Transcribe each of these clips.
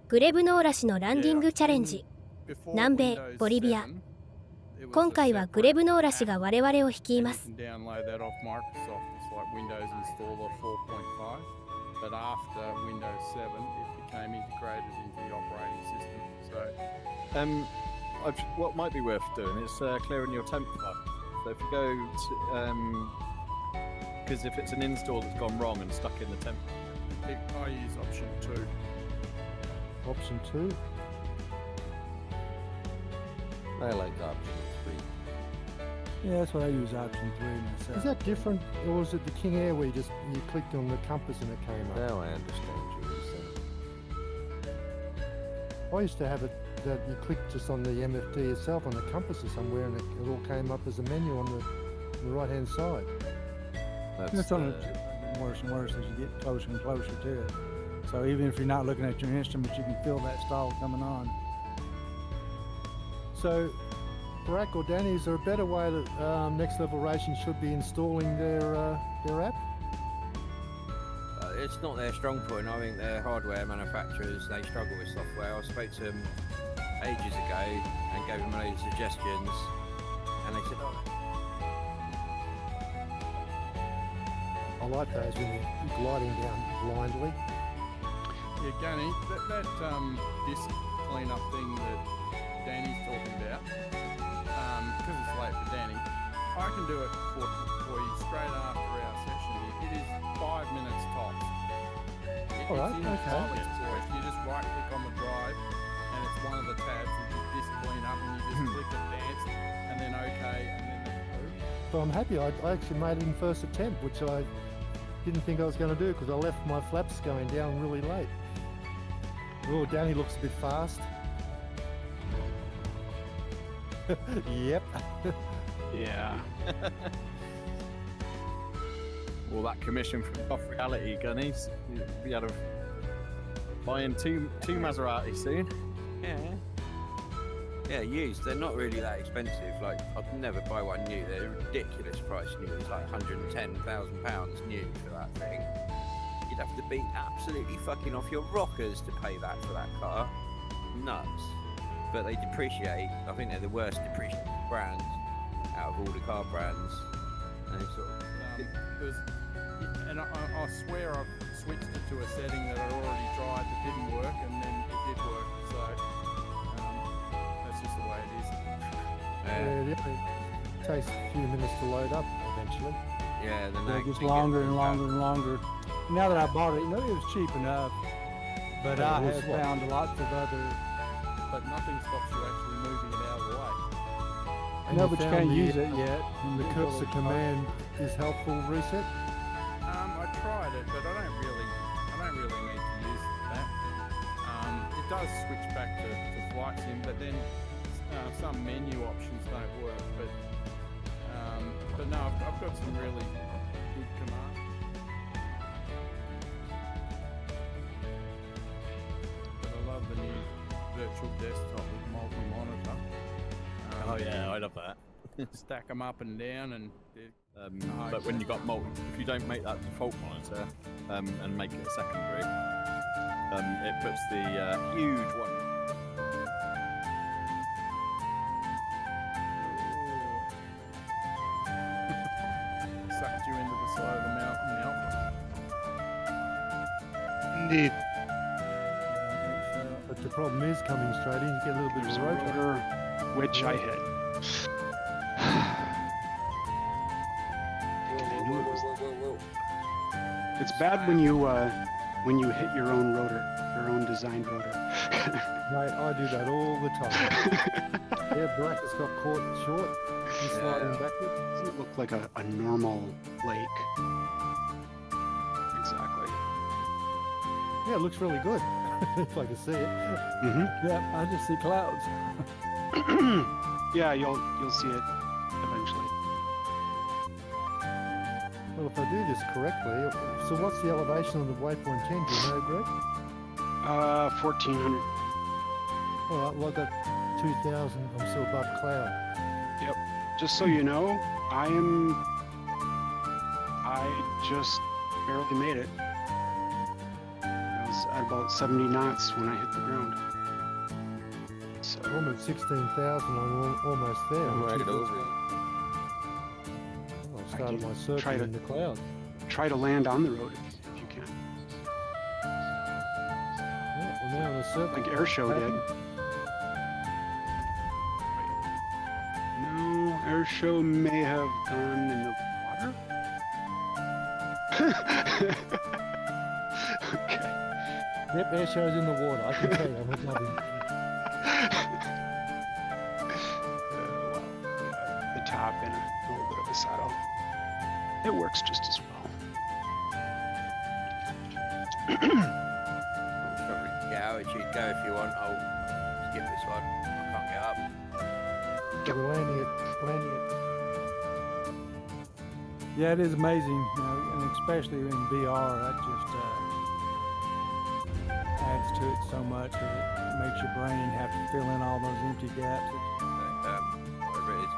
グレブノーラ氏のランディングチャレンジ、南米ボリビア。今回はグレブノーラ氏が我々を率います。What might be worth doing is clearing your temp file. So if you go to, because if it's an install that's gone wrong and stuck in the temp, I use option 2. Option 2? I like option 3. Yeah, that's what I use, option 3 myself. Is that different, or is it the King Air where you clicked on the compass and it came up? Now I understand what you're saying. I used to have it that you clicked just on the MFD itself on the compass or somewhere, and it all came up as a menu on the right hand side. It's on worse and worse as you get closer and closer to it. So even if you're not looking at your instrument, you can feel that stall coming on. So, Barack or Danny, is there a better way that Next Level Racing should be installing their app? It's not their strong point. I think their hardware manufacturers, they struggle with software. I spoke to them ages ago and gave them a load of suggestions, and they said, I like those when you're gliding down blindly. Yeah, Gunny, that disk cleanup thing that Danny's talking about, because it's late for Danny, I can do it for you straight after our session here. It is 5 minutes tops. All right, it's in okay. voice. You just right click on the drive and it's one of the tabs, and you disk cleanup and you just click advance and then okay and then approve. So I'm happy I actually made it in first attempt, which I didn't think I was going to do because I left my flaps going down really late. Oh, Danny looks a bit fast. Yep. Yeah. All that commission from Off Reality, Gunnies. We had a buying two Maserati soon. yeah, used. They're not really that expensive. Like, I'd never buy one new. They're a ridiculous price new. It's like £110,000 new for that thing. You'd have to be absolutely fucking off your rockers to pay that for that car. Nuts. But they depreciate. I think they're the worst depreciating brands out of all the car brands. And it's sort of... and I swear I've switched it to a setting that I'd already tried that didn't work, and then it did work. So that's just the way it is. It takes a few minutes to load up eventually. Yeah, then It gets longer and longer and longer. Now that I bought it, it was cheap enough, but I have found lots of other. But nothing stops you actually moving it out of the way. No, but you can't use it yet. The cursor command is helpful reset. I tried it, but I don't really need to use that. It does switch back to flight sim, but then some menu options don't work. But no, I've got some really good commands. But I love the new virtual desktop with multi-monitor. Oh yeah, I love that. Stack them up and down, and but when you got if you don't make that default monitor and make it a secondary, it puts the huge one. Sucked you into the side of the mountain now. Indeed. But the problem is coming straight in, you get a little bit There's of a a rotor. rotor, which I hit. It's bad when you hit your own rotor, your own designed rotor. Mate, I do that all the time. Yeah, Barack has got caught short. He's sliding backwards. Doesn't look like a normal lake. Exactly. Yeah, it looks really good. If I can see it. Yeah, I just see clouds. Yeah, you'll see it eventually. Well, if I do this correctly, so what's the elevation of the waypoint 10? Do you know, Greg? 1400. All right, well, I got 2,000. I'm still above cloud. Yep. Just so you know, I just barely made it. I at about 70 knots when I hit the ground. So I'm at 16,000. I'm almost there. I'm which right is- over it. I started my circle try to- in the cloud. try to land on the road if you can, Yeah, well, now in a circle. like air show did. No, air show may have gone in the water. Okay. Yep, air show's in the water. I can tell you. I'm loving it. Well, the top and a little bit of a saddle. It works just as well. Probably get out, you'd go if you want. I'll skip this one. I can't get up. We're landing it. Yeah, it is amazing, you know, and especially in VR, that just adds to it so much. 'Cause it makes your brain have to fill in all those empty gaps. Whatever it is,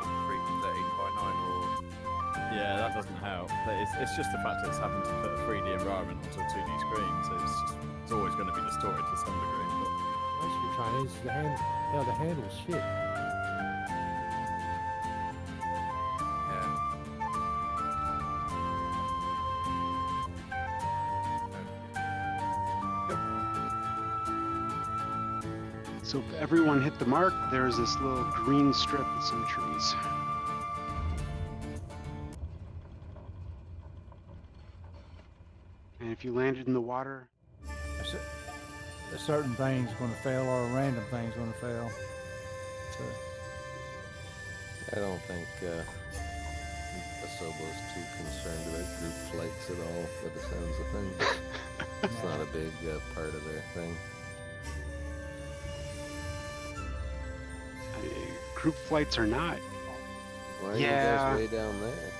13 by 9 or Yeah, that doesn't help. But it's just the fact that it's having to put a 3D environment onto a 2D screen, so it's always going to be distorted to some degree. Most of the Chinese, how the handle's shit. yeah. So if everyone hit the mark, there's this little green strip with some trees. And if you landed in the water, A certain thing's going to fail, or a random thing's going to fail. So, I don't think Asobo's too concerned about group flights at all, by the sounds of things. It's not a big part of their thing. group flights or not. Why are Yeah. you guys way down there?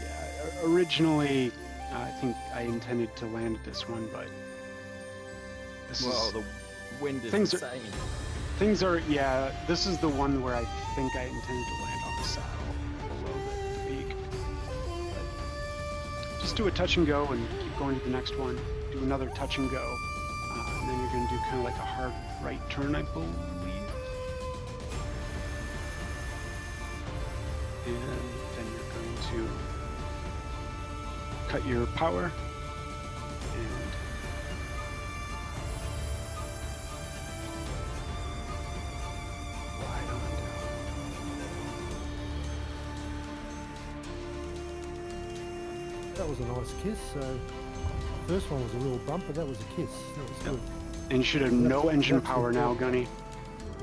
Yeah, originally, I think I intended to land this one, but this Well, is, the wind is things are- insane. things are, yeah, this is the one where I think I intended to land on the saddle below the beak. But just do a touch and go and keep going to the next one. Do another touch and go. And then you're going to do kind of like a hard right turn, I believe. And then you're going to cut your power and glide on down. That was a nice kiss. So first one was a little bump, but that was a kiss. That was good. And you should have no engine That's power now, good. Gunny.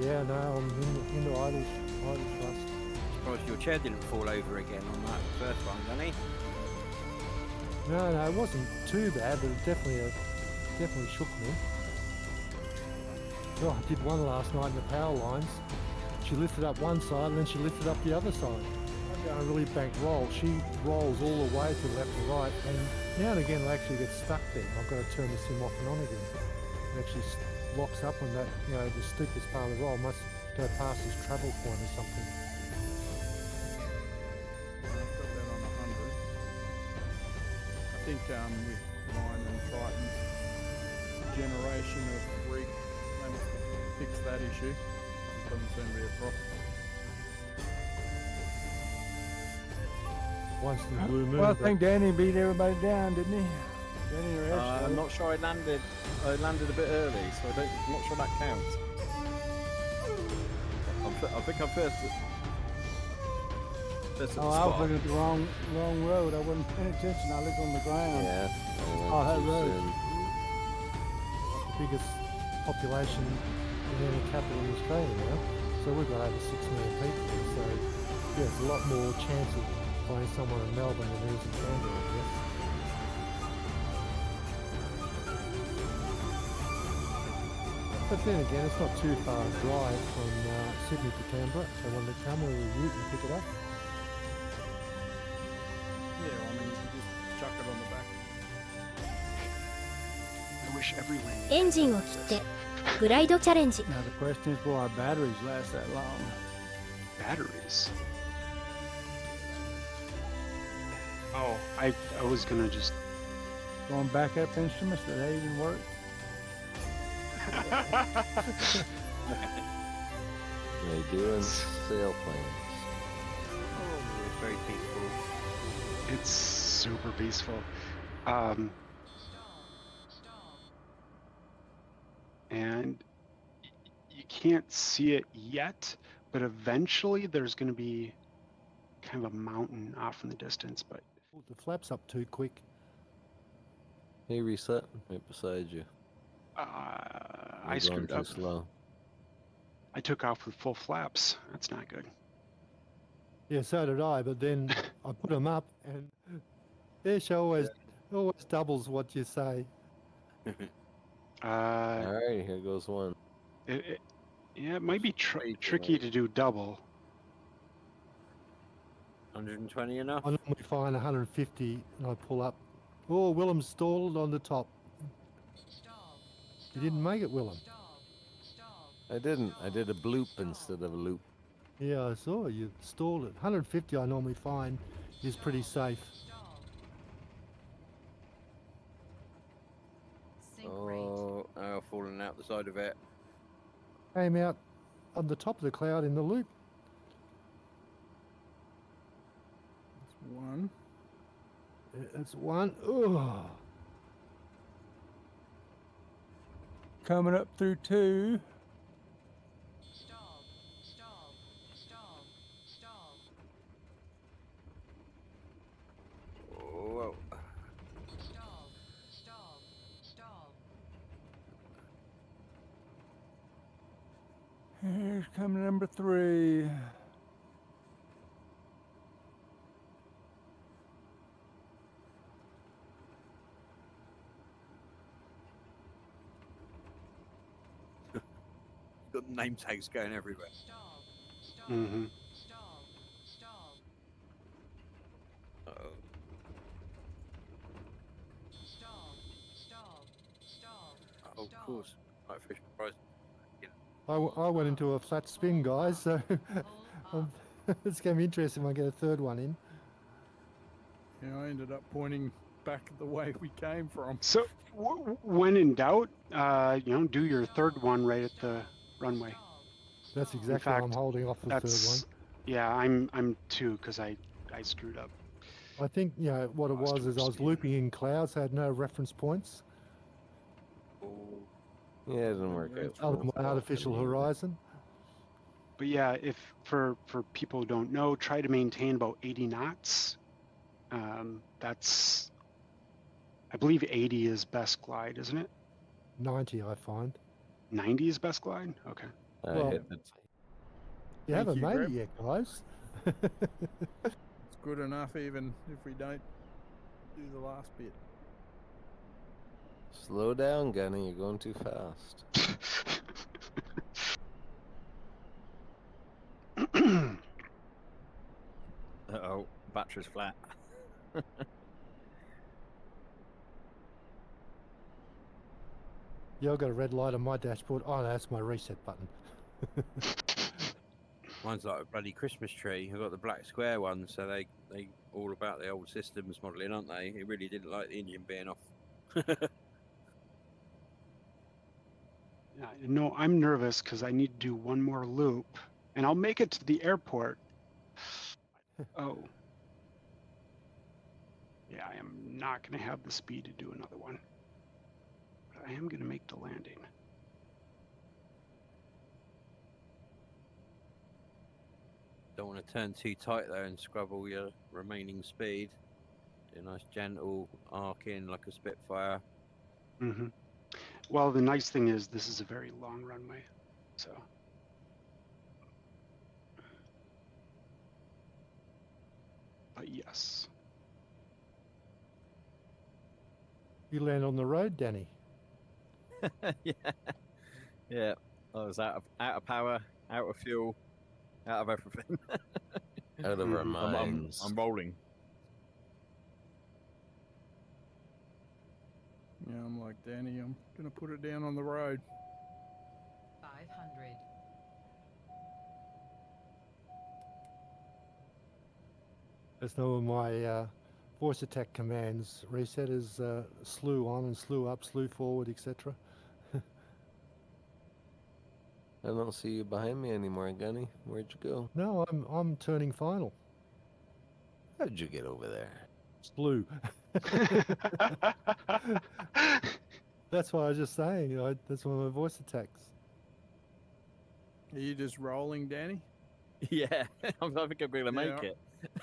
Yeah, no, I'm into idle thrust. Surprised your chair didn't fall over again on that first one, Gunny. No, it wasn't too bad, but it definitely shook me. Oh, I did one last night in the power lines. She lifted up one side and then she lifted up the other side. I'm going a really banked roll. She rolls all the way to left and right, and now and again it actually gets stuck there. I've got to turn the sim off and on again. It actually locks up on that, the steepest part of the roll. Must go past this travel point or something. I've got that on 100. I think with mine and Triton's generation of rig, they must have fixed that issue. It doesn't seem to be a problem. Once in the blue moon. well, I but- think Danny beat everybody down, didn't he? Danny or Esther? I'm not sure I landed a bit early, so I'm not sure that counts. I think I'm first at the Oh, I was spot. looking at the wrong road. I wasn't paying attention. I looked on the ground. Yeah. Oh, that road. The biggest population in any capital in Australia now. So we've got over 6 million people here. So yeah, there's a lot more chance of finding someone in Melbourne than there is in Canberra, I guess. But then again, it's not too far a drive from Sydney to Canberra. So when they come, we'll route and pick it up. Yeah, well, I mean, you can just chuck it on the back. I wish every landing エンジンを切ってグライドチャレンジ。 Now the question is, will our batteries last that long? batteries. Oh, I was gonna just Going backup instruments, do they even work? They do in sailplanes. Oh, it's very peaceful. It's super peaceful. And you can't see it yet, but eventually there's going to be kind of a mountain off in the distance. But Pulled the flaps up too quick. Hey, reset right beside you. I You're going screwed too up. slow. I took off with full flaps. That's not good. Yeah, so did I, but then I put them up, and Ish always doubles what you say. Uh, All right, here goes one. yeah, it might be Crazy, tricky mate. to do double. 120 enough? I normally find 150, and I pull up. Oh, Willem stalled on the top. You didn't make it, Willem. I didn't. I did a bloop instead of a loop. Yeah, I saw you stalled it. 150 I normally find is pretty safe. Oh, falling out the side of it. Came out on the top of the cloud in the loop. That's one. That's one. Oh, Coming up through 2. Whoa. Here's coming number 3. Got name tags going everywhere. Mm-hmm. Uh-oh. Oh, of course. Right, fish price. I went into a flat spin, guys, so it's going to be interesting when I get a third one in. Yeah, I ended up pointing back the way we came from. So when in doubt, do your third one right at the runway. That's exactly why I'm fact, holding off the third one. That's yeah, I'm 2 because I screwed up. I think, what it Lost was is I was speed. looping in clouds, had no reference points. Oh, Yeah, it didn't work out. Other than my artificial horizon. But yeah, if for people who don't know, try to maintain about 80 knots. That's, I believe 80 is best glide, isn't it? 90, I find. 90 is best glide? Okay. I Well, hit it. You Thank haven't you, made Greb. it yet, guys. It's good enough even if we don't do the last bit. Slow down, Gunny. You're going too fast. Uh-oh, battery's flat. Yeah, I've got a red light on my dashboard. Oh, that's my reset button. mine's like a bloody Christmas tree. I've got the black square one, so they all about the old systems modelling, aren't they? It really didn't like the engine being off. Yeah, no, I'm nervous because I need to do one more loop, and I'll make it to the airport. Oh. Yeah, I am not going to have the speed to do another one. But I am going to make the landing. Don't want to turn too tight though and scrub all your remaining speed. Do a nice gentle arc in like a Spitfire. Mm-hmm. Well, the nice thing is this is a very long runway, so. But yes. You land on the road, Danny. Yeah. Yeah. I was out of power, out of fuel, out of everything. Out of our Mhm. minds. I'm rolling. Yeah, I'm like Danny. I'm gonna put it down on the road. 500. That's not my voice attack commands, Reset, is slew on and slew up, slew forward, etc. I don't see you behind me anymore, Gunny. Where'd you go? No, I'm turning final. How did you get over there? Slew. That's why I was just saying. That's one of my voice attacks. Are you just rolling, Danny? Yeah, I think I'm going to make Yeah. it.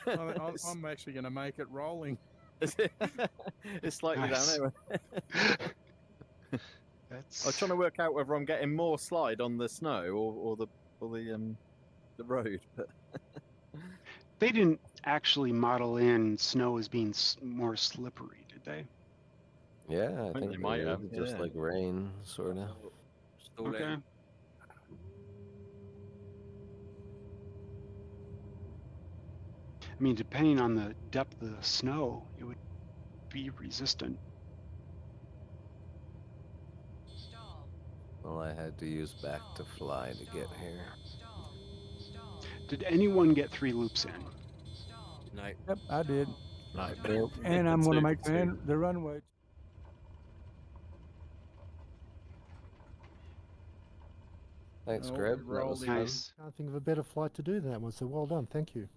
I'm actually going to make it rolling. It's slightly Nice. down anyway. That's I was trying to work out whether I'm getting more slide on the snow or the road, but they didn't actually model in snow as being more slippery, did they? Yeah, I think they might have, just yeah. like rain, sort of. Stall Okay. in. I mean, depending on the depth of the snow, it would be resistant. Well, I had to use back to fly to get here. Did anyone get 3 loops in? No. Yep, I did. no. And I'm going to make two. the runway. Thanks, Oh, Greb. we That rolled was in. fun. Nice. Can't think of a better flight to do than that one, so well done, thank you.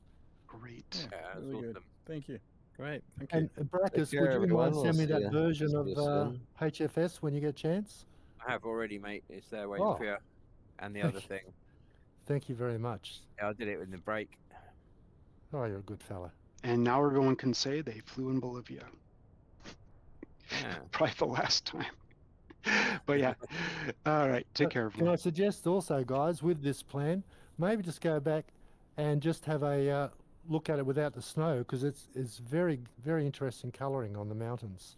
Great. Yeah, that's really good. awesome. Thank you. Great, thank you. And Brackus, care, would you everyone. mind sending me We'll that see ya. version See of you soon. HFS when you get a chance? I have already, mate. It's there waiting Oh. for you. And the other thing. Thank you very much. Yeah, I did it in the break. Oh, you're a good fella. And now everyone can say they flew in Bolivia. Yeah. Probably the last time. But yeah. All right. Take care, Can I everyone. suggest also, guys, with this plan, maybe just go back and just have a look at it without the snow, because it's very, very interesting colouring on the mountains.